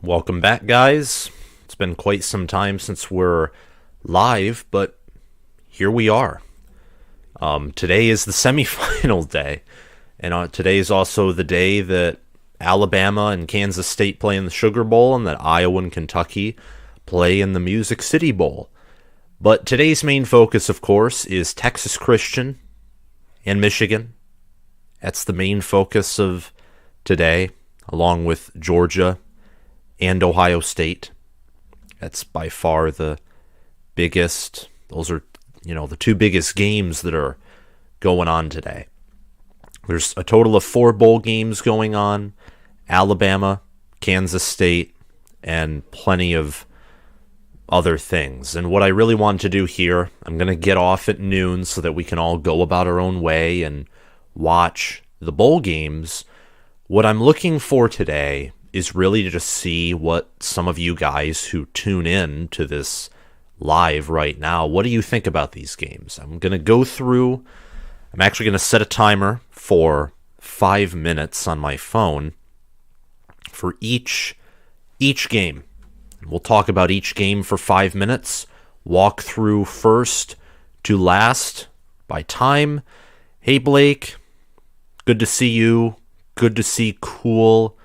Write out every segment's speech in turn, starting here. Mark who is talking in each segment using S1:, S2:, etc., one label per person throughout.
S1: Welcome back, guys. It's been quite some time since we're live, but here we are. Today is the semifinal day, and today is also the day that Alabama and Kansas State play in the Sugar Bowl and that Iowa and Kentucky play in the Music City Bowl. But today's main focus, of course, is Texas Christian and Michigan. That's the main focus of today, along with Georgia and Ohio State. That's by far the biggest. Those are, the two biggest games that are going on today. There's a total of 4 bowl games going on. Alabama, Kansas State, and plenty of other things. And what I really want to do here, I'm going to get off at noon so that we can all go about our own way and watch the bowl games. What I'm looking for today is really to just see what some of you guys who tune in to this live right now, what do you think about these games? I'm going to go through, I'm actually going to set a timer for 5 minutes on my phone for each game. We'll talk about each game for 5 minutes, walk through first to last by time. Hey Blake, good to see you. Good to see Cool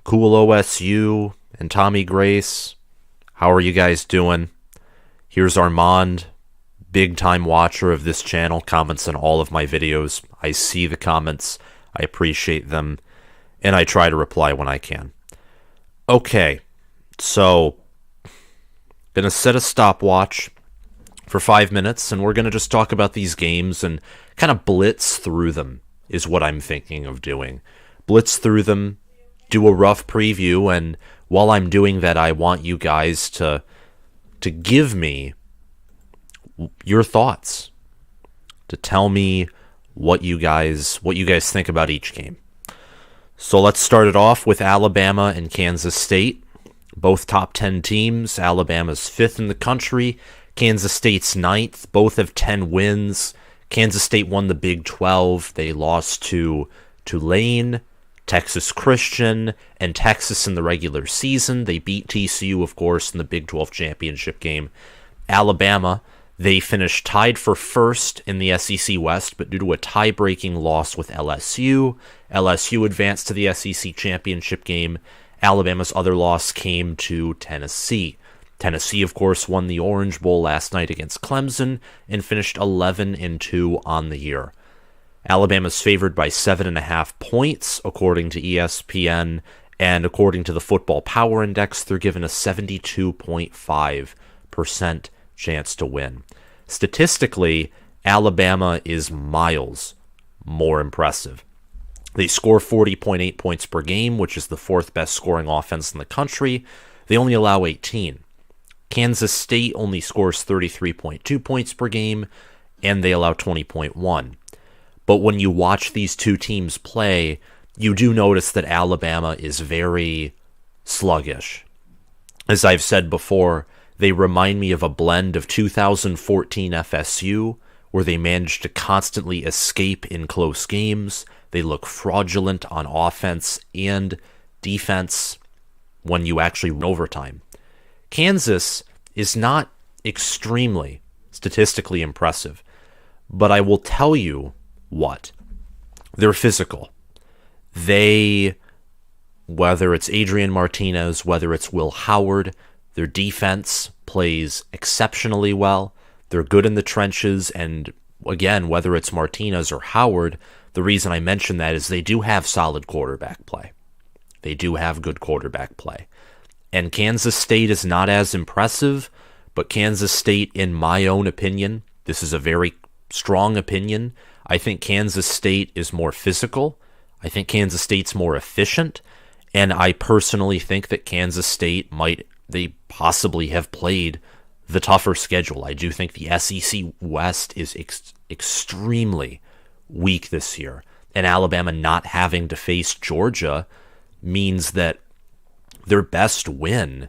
S1: OSU and Tommy Grace. How are you guys doing? Here's Armand, big time watcher of this channel, comments on all of my videos. I see the comments, I appreciate them, and I try to reply when I can. Okay, so gonna set a stopwatch for 5 minutes, and we're gonna just talk about these games and kind of blitz through them is what I'm thinking of doing. Blitz through them, do a rough preview, and while I'm doing that, I want you guys to give me your thoughts, to tell me what you guys think about each game. So let's start it off with Alabama and Kansas State, both top 10 teams. Alabama's 5th in the country, Kansas State's 9th. Both have 10 wins. Kansas State won the Big 12. They lost to Tulane, Texas Christian, and Texas in the regular season. They beat TCU, of course, in the Big 12 championship game. Alabama, they finished tied for first in the SEC West, but due to a tie-breaking loss with LSU advanced to the SEC championship game. Alabama's other loss came to Tennessee. Tennessee, of course, won the Orange Bowl last night against Clemson and finished 11-2 on the year. Alabama's favored by 7.5 points, according to ESPN, and according to the Football Power Index, they're given a 72.5% chance to win. Statistically, Alabama is miles more impressive. They score 40.8 points per game, which is the 4th best scoring offense in the country. They only allow 18. Kansas State only scores 33.2 points per game, and they allow 20.1. But when you watch these two teams play, you do notice that Alabama is very sluggish. As I've said before, they remind me of a blend of 2014 FSU, where they managed to constantly escape in close games. They look fraudulent on offense and defense when you actually win overtime. Kansas is not extremely statistically impressive, but I will tell you what? They're physical. Whether it's Adrian Martinez, whether it's Will Howard, their defense plays exceptionally well. They're good in the trenches, and again, whether it's Martinez or Howard, the reason I mention that is they do have solid quarterback play. They do have good quarterback play. And Kansas State is not as impressive, but Kansas State, in my own opinion, this is a very strong opinion, I think Kansas State is more physical. I think Kansas State's more efficient. And I personally think that Kansas State they possibly have played the tougher schedule. I do think the SEC West is extremely weak this year. And Alabama not having to face Georgia means that their best win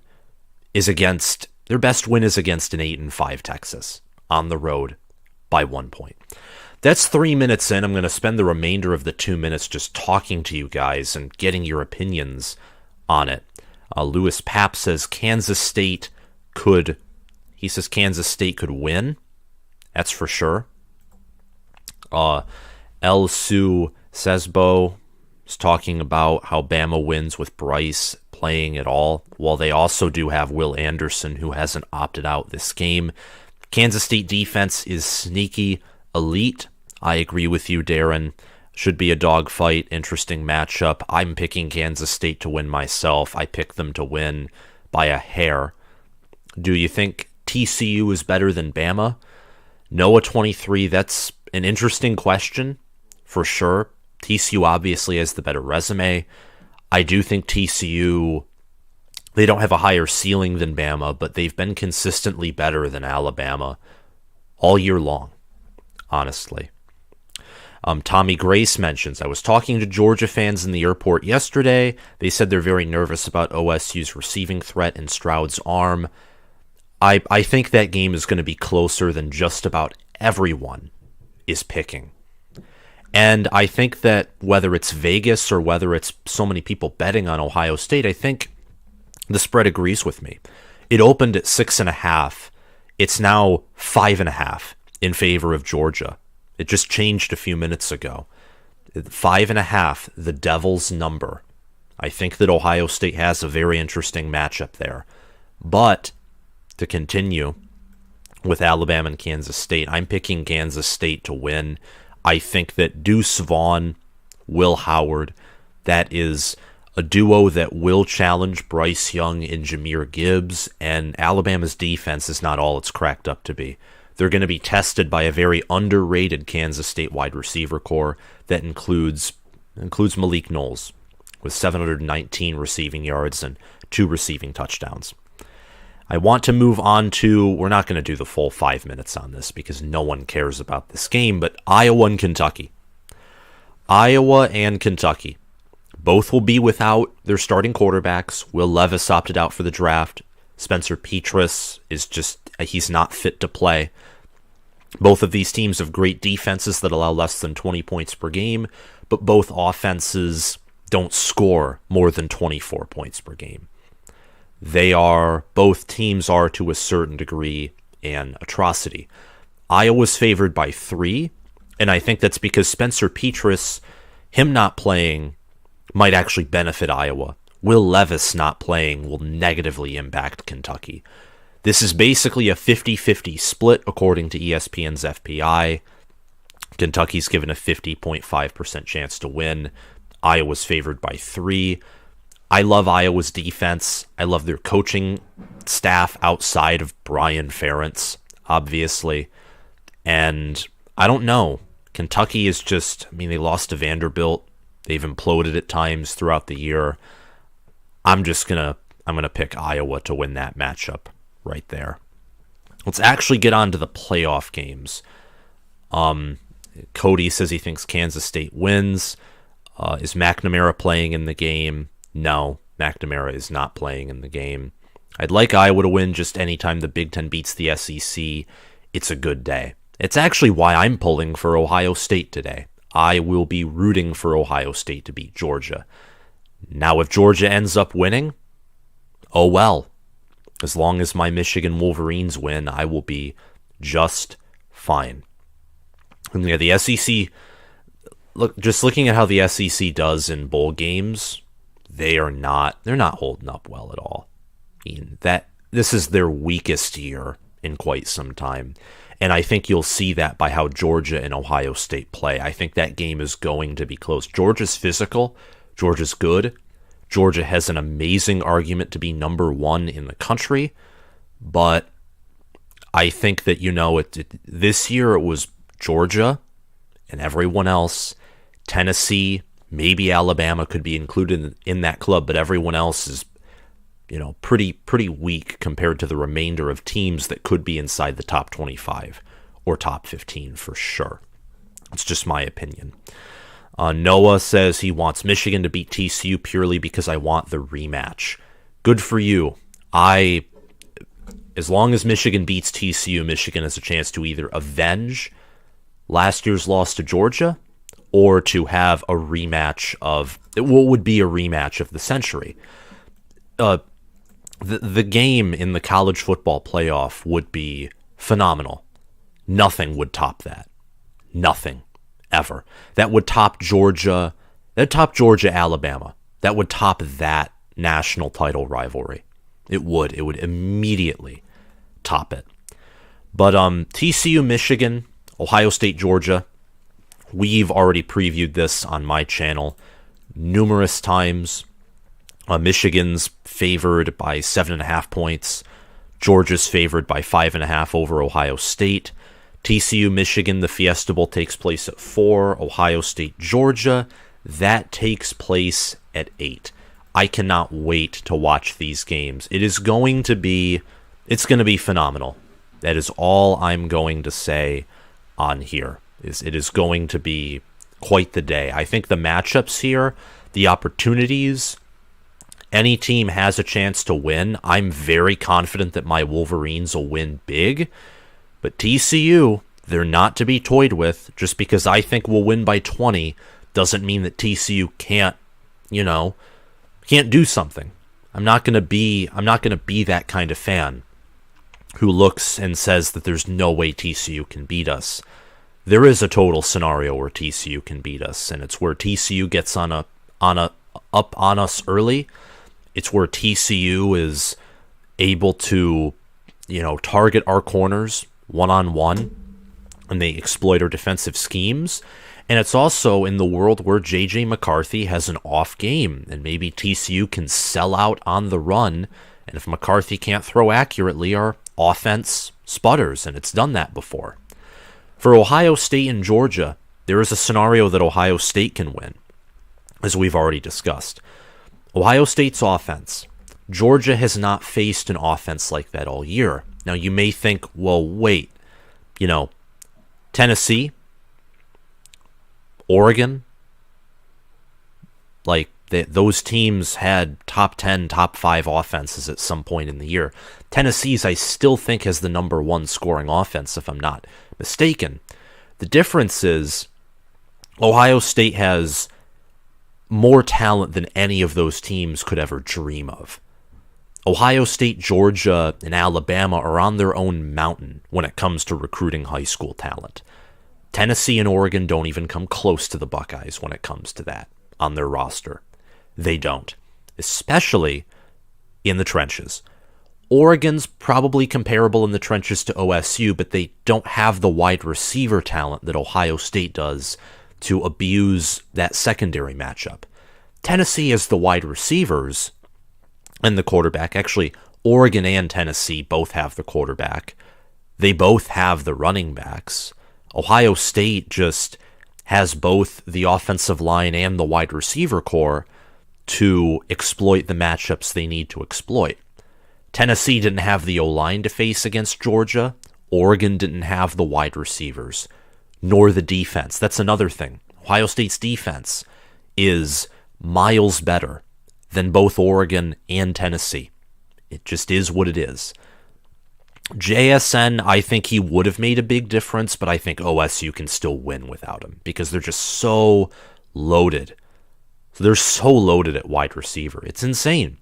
S1: is against an 8-5 Texas on the road by 1 point. That's 3 minutes in. I'm going to spend the remainder of the 2 minutes just talking to you guys and getting your opinions on it. Lewis Papp says Kansas State could win. That's for sure. El Su Sesbo is talking about how Bama wins with Bryce playing at all. Well, they also do have Will Anderson, who hasn't opted out this game. Kansas State defense is sneaky elite. I agree with you, Darren. Should be a dogfight, interesting matchup. I'm picking Kansas State to win myself. I pick them to win by a hair. Do you think TCU is better than Bama? Noah 23, that's an interesting question, for sure. TCU obviously has the better resume. I do think TCU, they don't have a higher ceiling than Bama, but they've been consistently better than Alabama all year long, honestly. Tommy Grace mentions, I was talking to Georgia fans in the airport yesterday. They said they're very nervous about OSU's receiving threat and Stroud's arm. I think that game is going to be closer than just about everyone is picking. And I think that whether it's Vegas or whether it's so many people betting on Ohio State, I think the spread agrees with me. It opened at 6.5. It's now 5.5 in favor of Georgia. It just changed a few minutes ago. 5.5, the devil's number. I think that Ohio State has a very interesting matchup there. But to continue with Alabama and Kansas State, I'm picking Kansas State to win. I think that Deuce Vaughn, Will Howard, that is a duo that will challenge Bryce Young and Jahmyr Gibbs, and Alabama's defense is not all it's cracked up to be. They're going to be tested by a very underrated Kansas State wide receiver core that includes Malik Knowles with 719 receiving yards and 2 receiving touchdowns. I want to move on to, we're not going to do the full 5 minutes on this because no one cares about this game, but Iowa and Kentucky. Iowa and Kentucky. Both will be without their starting quarterbacks. Will Levis opted out for the draft. Spencer Petras he's not fit to play. Both of these teams have great defenses that allow less than 20 points per game, but both offenses don't score more than 24 points per game. Both teams are to a certain degree an atrocity. Iowa's favored by 3, and I think that's because Spencer Petras, him not playing, might actually benefit Iowa. Will Levis not playing will negatively impact Kentucky. This is basically a 50-50 split according to ESPN's FPI. Kentucky's given a 50.5% chance to win. Iowa's favored by 3. I love Iowa's defense. I love their coaching staff outside of Brian Ferentz, obviously. And I don't know. Kentucky is they lost to Vanderbilt. They've imploded at times throughout the year. I'm gonna pick Iowa to win that matchup right there. Let's actually get on to the playoff games. Cody says he thinks Kansas State wins. Is McNamara playing in the game? No, McNamara is not playing in the game. I'd like Iowa to win just anytime the Big Ten beats the SEC. It's a good day. It's actually why I'm pulling for Ohio State today. I will be rooting for Ohio State to beat Georgia. Now, if Georgia ends up winning, oh well. As long as my Michigan Wolverines win, I will be just fine. And yeah, the SEC, looking at how the SEC does in bowl games, they're not holding up well at all. I mean, this is their weakest year in quite some time. And I think you'll see that by how Georgia and Ohio State play. I think that game is going to be close. Georgia's physical. Georgia's good. Georgia has an amazing argument to be number 1 in the country. But I think that, this year it was Georgia and everyone else. Tennessee, maybe Alabama could be included in that club, but everyone else is, pretty weak compared to the remainder of teams that could be inside the top 25 or top 15 for sure. It's just my opinion. Noah says he wants Michigan to beat TCU purely because I want the rematch. Good for you. As long as Michigan beats TCU, Michigan has a chance to either avenge last year's loss to Georgia or to have a rematch of what would be a rematch of the century. the game in the college football playoff would be phenomenal. Nothing would top that. Nothing. Ever. That would top Georgia. That'd top Georgia, Alabama. That would top that national title rivalry. It would. It would immediately top it. But TCU, Michigan, Ohio State, Georgia, we've already previewed this on my channel numerous times. Michigan's favored by 7.5 points. Georgia's favored by 5.5 over Ohio State. TCU, Michigan, the Fiesta Bowl takes place at 4. Ohio State, Georgia, that takes place at 8. I cannot wait to watch these games. It's going to be phenomenal. That is all I'm going to say on here. It is going to be quite the day. I think the matchups here, the opportunities, any team has a chance to win. I'm very confident that my Wolverines will win big. But TCU, they're not to be toyed with. Just because I think we'll win by 20 doesn't mean that TCU can't do something. I'm not going to be that kind of fan who looks and says that there's no way TCU can beat us. There is a total scenario where TCU can beat us, and it's where TCU gets up on us early. It's where TCU is able to, target our corners one-on-one, and they exploit our defensive schemes. And it's also in the world where J.J. McCarthy has an off game, and maybe TCU can sell out on the run, and if McCarthy can't throw accurately, our offense sputters, and it's done that before. For Ohio State and Georgia, there is a scenario that Ohio State can win, as we've already discussed. Ohio State's offense. Georgia has not faced an offense like that all year. Now, you may think, well, wait, Tennessee, Oregon, those teams had top 10, top 5 offenses at some point in the year. Tennessee's, I still think, has the number 1 scoring offense, if I'm not mistaken. The difference is Ohio State has more talent than any of those teams could ever dream of. Ohio State, Georgia, and Alabama are on their own mountain when it comes to recruiting high school talent. Tennessee and Oregon don't even come close to the Buckeyes when it comes to that on their roster. They don't, especially in the trenches. Oregon's probably comparable in the trenches to OSU, but they don't have the wide receiver talent that Ohio State does to abuse that secondary matchup. Tennessee has the wide receivers and the quarterback. Actually, Oregon and Tennessee both have the quarterback. They both have the running backs. Ohio State just has both the offensive line and the wide receiver core to exploit the matchups they need to exploit. Tennessee didn't have the O-line to face against Georgia. Oregon didn't have the wide receivers, nor the defense. That's another thing. Ohio State's defense is miles better than both Oregon and Tennessee. It just is what it is. JSN, I think he would have made a big difference, but I think OSU can still win without him because they're just so loaded. They're so loaded at wide receiver. It's insane.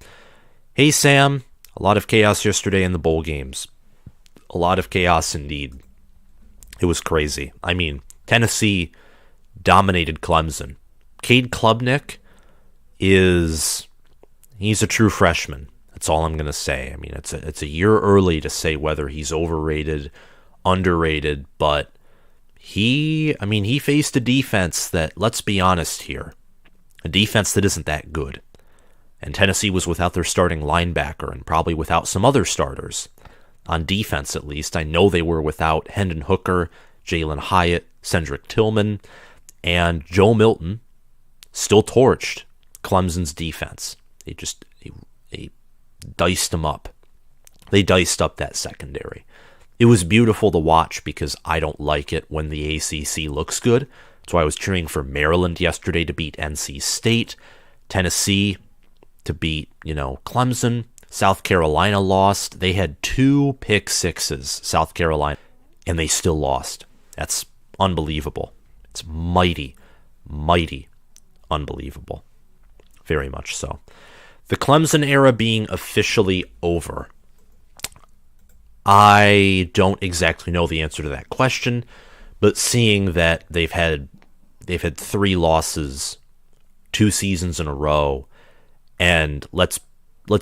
S1: Hey, Sam. A lot of chaos yesterday in the bowl games. A lot of chaos indeed. It was crazy. I mean, Tennessee dominated Clemson. Cade Klubnik he's a true freshman. That's all I'm going to say. I mean, it's a year early to say whether he's overrated, underrated, but he faced a defense that, let's be honest here, a defense that isn't that good. And Tennessee was without their starting linebacker and probably without some other starters. On defense, at least. I know they were without Hendon Hooker, Jalen Hyatt, Cedric Tillman, and Joe Milton still torched Clemson's defense. They diced them up. They diced up that secondary. It was beautiful to watch because I don't like it when the ACC looks good. That's why I was cheering for Maryland yesterday to beat NC State, Tennessee to beat, Clemson. South Carolina lost. They had 2 pick sixes, South Carolina, and they still lost. That's unbelievable. It's mighty, mighty unbelievable. Very much so. The Clemson era being officially over. I don't exactly know the answer to that question, but seeing that they've had 3 losses 2 seasons in a row, and let's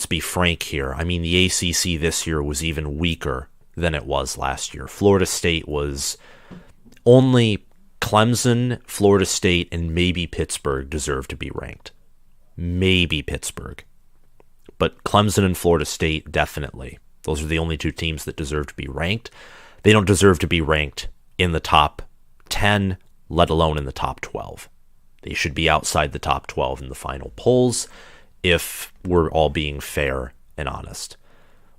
S1: be frank here. I mean, the ACC this year was even weaker than it was last year. Florida State was only Clemson, Florida State, and maybe Pittsburgh deserve to be ranked. Maybe Pittsburgh. But Clemson and Florida State, definitely. Those are the only 2 teams that deserve to be ranked. They don't deserve to be ranked in the top 10, let alone in the top 12. They should be outside the top 12 in the final polls, if we're all being fair and honest.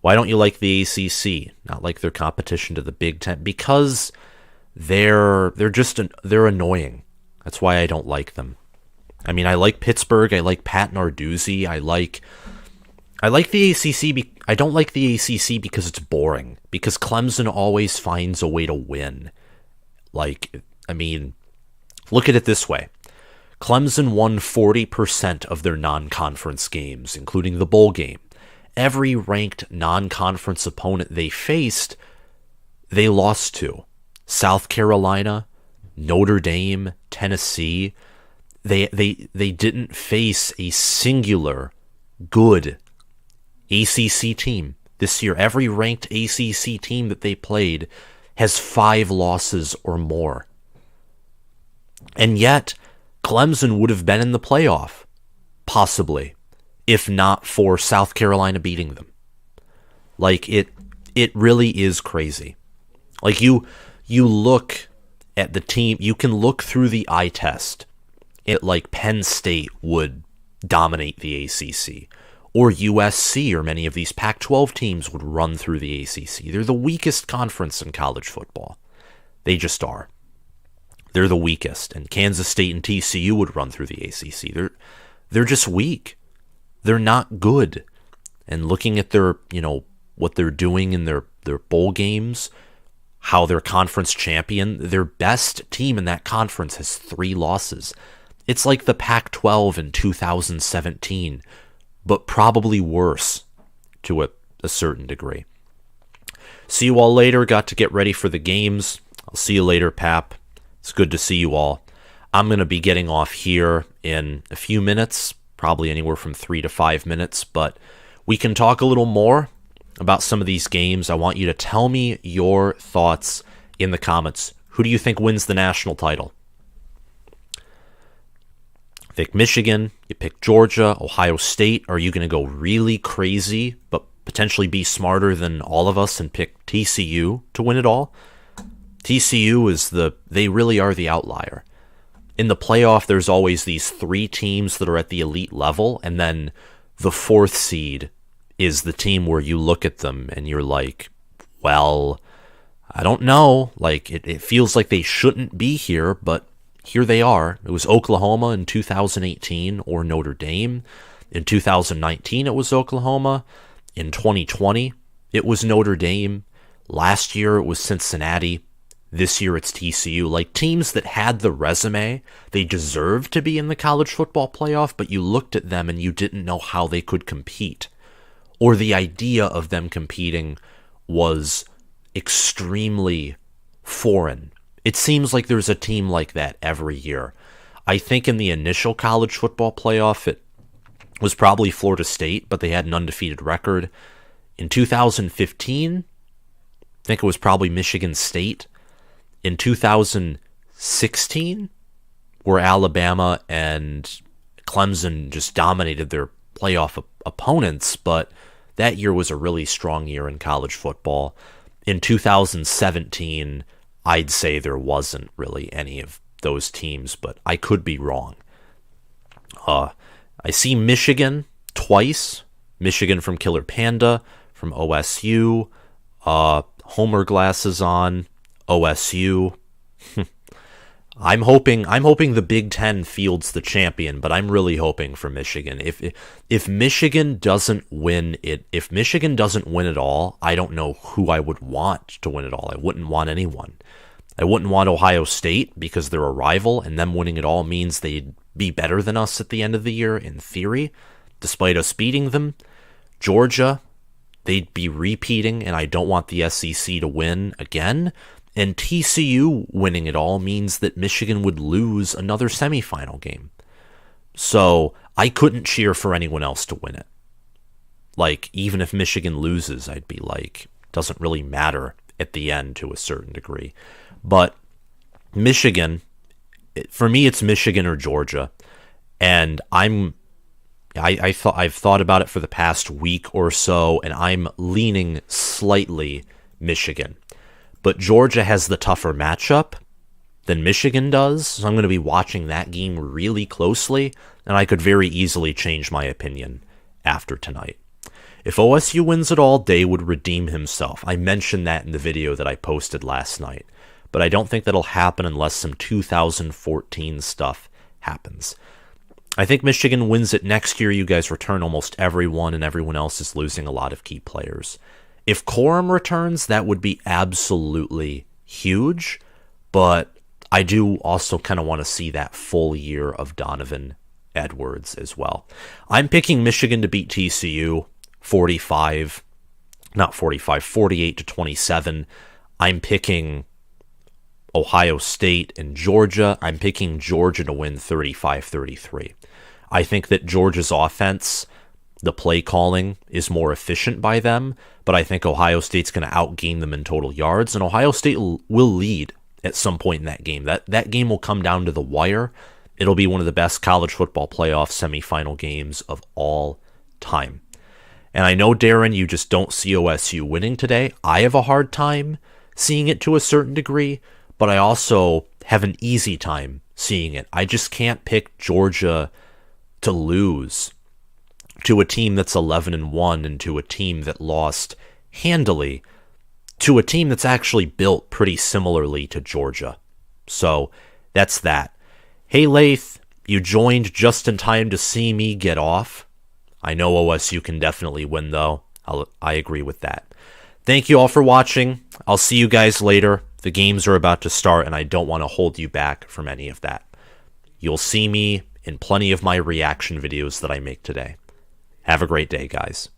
S1: Why don't you like the ACC? Not like their competition to the Big Ten? Because they're annoying. That's why I don't like them. I mean, I like Pittsburgh. I like Pat Narduzzi. I like the ACC. I don't like the ACC because it's boring. Because Clemson always finds a way to win. Like, I mean, look at it this way. Clemson won 40% of their non-conference games, including the bowl game. Every ranked non-conference opponent they faced, they lost to. South Carolina, Notre Dame, Tennessee. They didn't face a singular good ACC team this year. Every ranked ACC team that they played has 5 losses or more. And yet, Clemson would have been in the playoff, possibly, if not for South Carolina beating them. Like, it really is crazy. Like, you look at the team, you can look through the eye test. Like Penn State would dominate the ACC, or USC, or many of these Pac-12 teams would run through the ACC. They're the weakest conference in college football. They just are. They're the weakest, and Kansas State and TCU would run through the ACC. They're just weak. They're not good. And looking at their, what they're doing in their bowl games, how they're conference champion, their best team in that conference has 3 losses. It's like the Pac-12 in 2017, but probably worse to a certain degree. See you all later. Got to get ready for the games. I'll see you later, Pap. It's good to see you all. I'm going to be getting off here in a few minutes, probably anywhere from 3 to 5 minutes, but we can talk a little more about some of these games. I want you to tell me your thoughts in the comments. Who do you think wins the national title? Pick Michigan, you pick Georgia, Ohio State. Are you going to go really crazy, but potentially be smarter than all of us and pick TCU to win it all? TCU they really are the outlier. In the playoff, there's always these 3 teams that are at the elite level, and then the 4th seed is the team where you look at them and you're like, well, I don't know. Like, it feels like they shouldn't be here, but here they are. It was Oklahoma in 2018 or Notre Dame. In 2019, it was Oklahoma. In 2020, it was Notre Dame. Last year, it was Cincinnati. This year, it's TCU. Like, teams that had the resume, they deserved to be in the college football playoff, but you looked at them and you didn't know how they could compete. Or the idea of them competing was extremely foreign. It seems like there's a team like that every year. I think in the initial college football playoff, it was probably Florida State, but they had an undefeated record. In 2015, I think it was probably Michigan State. In 2016, where Alabama and Clemson just dominated their playoff opponents, but that year was a really strong year in college football. In 2017, I'd say there wasn't really any of those teams, but I could be wrong. I see Michigan twice. Michigan from Killer Panda, from OSU. Homer glasses on. OSU. I'm hoping the Big Ten fields the champion, but I'm really hoping for Michigan. If Michigan doesn't win it, if Michigan doesn't win it all, I don't know who I would want to win it all. I wouldn't want anyone. I wouldn't want Ohio State because they're a rival, and them winning it all means they'd be better than us at the end of the year, in theory. despite us beating them. Georgia, they'd be repeating, and I don't want the SEC to win again. And TCU winning it all means that Michigan would lose another semifinal game. So I couldn't cheer for anyone else to win it. Like, even if Michigan loses, I'd be like, doesn't really matter at the end to a certain degree. But Michigan, for me, it's Michigan or Georgia. And I've thought about it for the past week or so, and I'm leaning slightly Michigan. But Georgia has the tougher matchup than Michigan does, so I'm going to be watching that game really closely, and I could very easily change my opinion after tonight. If OSU wins it all, Day would redeem himself. I mentioned that in the video that I posted last night, but I don't think that'll happen unless some 2014 stuff happens. I think Michigan wins it next year. You guys return almost everyone, and everyone else is losing a lot of key players. If Corum returns, that would be absolutely huge, but I do also kind of want to see that full year of Donovan Edwards as well. I'm picking Michigan to beat TCU 48-27. I'm picking Ohio State and Georgia. I'm picking Georgia to win 35-33. I think that Georgia's offense, the play calling, is more efficient by them, but I think Ohio State's going to outgain them in total yards, and Ohio State will lead at some point in that game. That game will come down to the wire. It'll be one of the best college football playoff semifinal games of all time. And I know, Darren, you just don't see OSU winning today. I have a hard time seeing it to a certain degree, but I also have an easy time seeing it. I just can't pick Georgia to lose to a team that's 11-1 and to a team that lost handily to a team that's actually built pretty similarly to Georgia. So that's that. Hey, Lath, you joined just in time to see me get off. I know OSU can definitely win, though. I agree with that. Thank you all for watching. I'll see you guys later. The games are about to start, and I don't want to hold you back from any of that. You'll see me in plenty of my reaction videos that I make today. Have a great day, guys.